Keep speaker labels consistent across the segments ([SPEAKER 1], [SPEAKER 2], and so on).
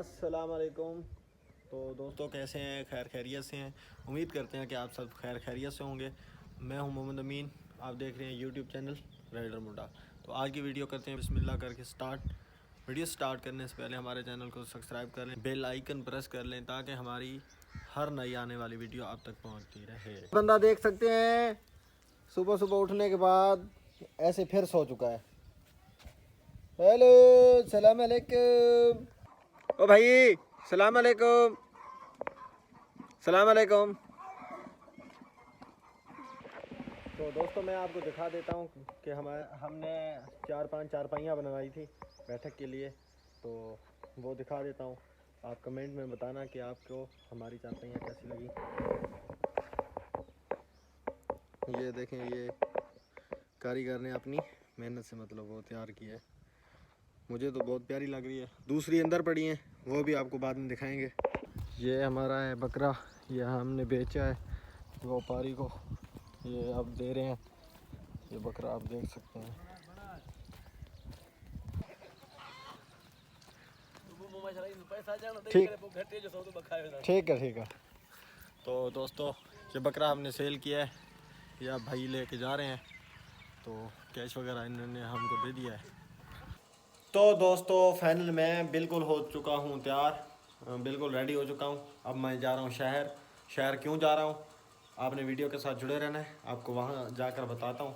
[SPEAKER 1] अस्सलाम वालेकुम। तो दोस्तों कैसे हैं? खैर खैरियत से हैं। उम्मीद करते हैं कि आप सब खैर खैरियत से होंगे। मैं हूं मोहम्मद अमीन, आप देख रहे हैं यूट्यूब चैनल राइडर मुंडा। तो आज की वीडियो करते हैं बिस्मिल्लाह करके स्टार्ट। वीडियो स्टार्ट करने से पहले हमारे चैनल को सब्सक्राइब कर लें, बेल आइकन प्रेस कर लें ताकि हमारी हर नई आने वाली वीडियो आप तक पहुँचती रहे। बंदा देख सकते हैं सुबह सुबह उठने के बाद ऐसे फिर सो चुका है। हेलो सलाम अलैकुम। ओ भाई सलाम अलैकुम, सलाम अलैकुम। तो दोस्तों मैं आपको दिखा देता हूँ कि हमने 4-5 चारपाइयाँ बनवाई थी बैठक के लिए, तो वो दिखा देता हूँ। आप कमेंट में बताना कि आपको हमारी चारपाइयाँ कैसी लगी। ये देखें, ये कारीगर ने अपनी मेहनत से मतलब वो तैयार की है। मुझे तो बहुत प्यारी लग रही है। दूसरी अंदर पड़ी हैं, वो भी आपको बाद में दिखाएंगे। ये हमारा है बकरा, ये हमने बेचा है व्यापारी को, ये अब दे रहे हैं। ये बकरा आप देख सकते हैं। ठीक है ठीक है। तो दोस्तों ये बकरा हमने सेल किया है, ये आप भाई लेके जा रहे हैं, तो कैश वगैरह इन्होंने हमको दे दिया है। तो दोस्तों फाइनल मैं बिल्कुल हो चुका हूँ तैयार, बिल्कुल रेडी हो चुका हूँ। अब मैं जा रहा हूँ शहर क्यों जा रहा हूँ आपने वीडियो के साथ जुड़े रहना है, आपको वहाँ जाकर बताता हूँ।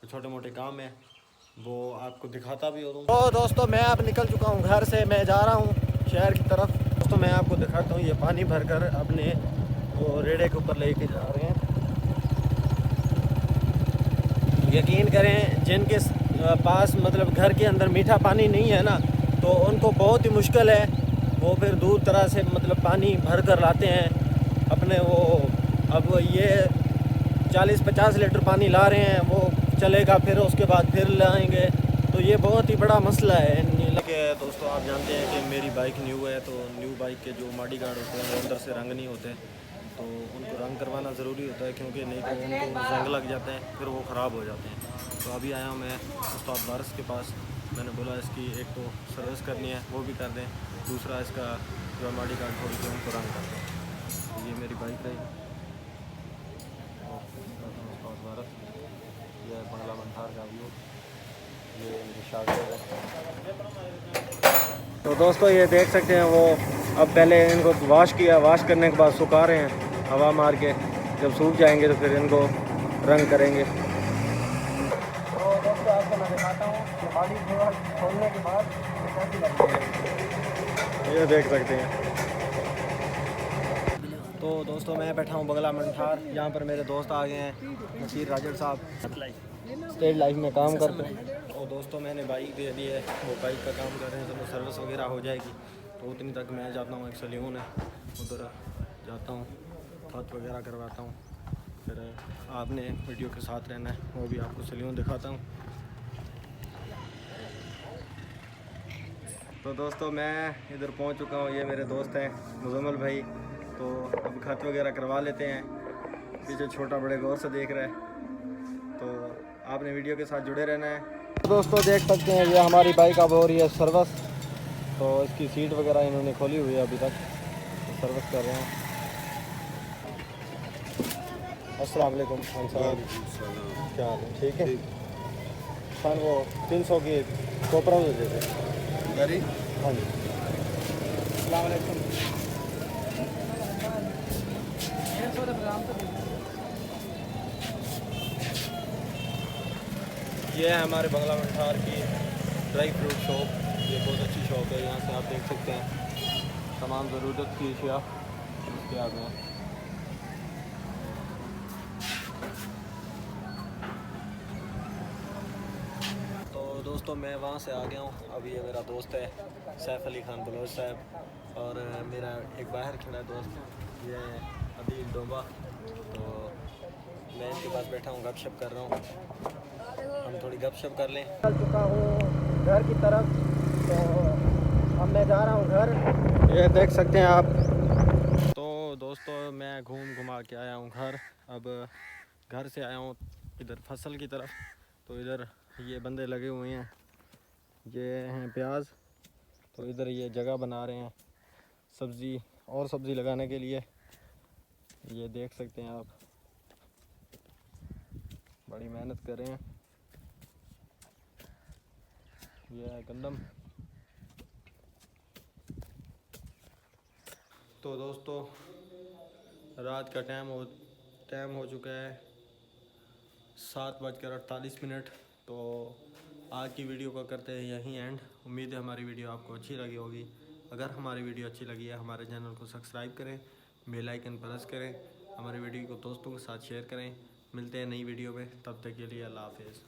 [SPEAKER 1] तो छोटे मोटे काम है वो आपको दिखाता भी हो। तो दोस्तों मैं अब निकल चुका हूँ घर से, मैं जा रहा हूँ शहर की तरफ। दोस्तों मैं आपको दिखाता हूँ, ये पानी भरकर अपने वो रेड़े के ऊपर लेके जा रहे हैं। यकीन करें जिनके पास मतलब घर के अंदर मीठा पानी नहीं है ना, तो उनको बहुत ही मुश्किल है। वो फिर दूर तरह से मतलब पानी भर कर लाते हैं अपने वो। अब ये 40-50 लीटर पानी ला रहे हैं, वो चलेगा फिर उसके बाद फिर लाएंगे, तो ये बहुत ही बड़ा मसला है। दोस्तों आप जानते हैं कि मेरी बाइक न्यू है, तो न्यू बाइक के जो मॉडी गार्ड होते हैं वो अंदर से रंग नहीं होते, तो उनको रंग करवाना ज़रूरी होता है, क्योंकि नहीं तो उनको जंग लग जाते हैं, फिर वो ख़राब हो जाते हैं। तो अभी आया हूँ मैं उस्ताद वारिस के पास। मैंने बोला इसकी एक तो सर्विस करनी है, वो भी कर दें, दूसरा इसका जो मॉडी गार्ड खोल के उनको रंग कर दें। तो ये मेरी बाइक रही उस्ताद वारिस, ये बंगला मंठार का व्यू, ये मेरी शागिर्द है। तो दोस्तों ये देख सकते हैं वो अब पहले इनको वॉश किया, वॉश करने के बाद सुखा रहे हैं हवा मार के। जब सूख जाएंगे तो फिर इनको रंग करेंगे। तो दोस्तों आपको मैं दिखाता हूँ कि बॉडी खोलने के बाद कैसी लगती है, ये देख सकते हैं। तो दोस्तों मैं बैठा हूँ बंगला मंठार, यहाँ पर मेरे दोस्त आ गए हैं, नसीर राजड़ साहब स्टेट लाइफ में काम करते हैं। और दोस्तों मैंने बाइक दे दी है, वो बाइक का काम कर रहे हैं, तो सर्विस वगैरह हो जाएगी, तो उतनी तक मैं जाता हूँ। एक सैलून है उधर जाता हूँ, खत वगैरह करवाता हूँ। फिर आपने वीडियो के साथ रहना है, वो भी आपको सैलून दिखाता हूँ। तो दोस्तों मैं इधर पहुँच चुका हूँ, ये मेरे दोस्त हैं मुजम्मल भाई। तो अब खत वगैरह करवा लेते हैं। पीछे छोटा बड़े गौर से देख रहा है, तो आपने वीडियो के साथ जुड़े रहना है। तो दोस्तों देख सकते हैं ये हमारी बाइक अब हो रही है सर्विस, तो इसकी सीट वगैरह इन्होंने खोली हुई है अभी तक, तो सर्विस कर रहे हैं। अस्सलाम वालेकुम खान साहब, क्या हाल है? ठीक है खान, वो 300 की कोपरा दे देते। हाँ जी अस्सलाम वालेकुम। ये है हमारे बंगला मंठार की ड्राई फ्रूट शॉप, ये बहुत अच्छी शॉप है। यहाँ से आप देख सकते हैं तमाम ज़रूरत की अशिया उसके आगे हैं। तो दोस्तों मैं वहाँ से आ गया हूँ। अभी ये मेरा दोस्त है सैफ अली खान बलोच साहब, और मेरा एक बाहर खड़ा दोस्त, ये अदील डोबा। तो मैं इनके पास बैठा हूँ, गपशप कर रहा हूँ, हम थोड़ी गपशप कर लें। चल चुका हूँ घर की तरफ, तो अब मैं जा रहा हूँ घर, ये देख सकते हैं आप। तो दोस्तों मैं घुमा के आया हूँ घर। अब घर से आया हूँ इधर फसल की तरफ, तो इधर ये बंदे लगे हुए हैं, ये हैं प्याज, तो इधर ये जगह बना रहे हैं सब्ज़ी और सब्ज़ी लगाने के लिए। ये देख सकते हैं आप, बड़ी मेहनत कर रहे हैं। ये है गंदम। तो दोस्तों रात का टाइम हो चुका है 7:48। तो आज की वीडियो को करते हैं यहीं एंड। उम्मीद है हमारी वीडियो आपको अच्छी लगी होगी। अगर हमारी वीडियो अच्छी लगी है हमारे चैनल को सब्सक्राइब करें, बेल आइकन प्रेस करें, हमारी वीडियो को दोस्तों के साथ शेयर करें। मिलते हैं नई वीडियो में, तब तक के लिए अल्लाह हाफिज़।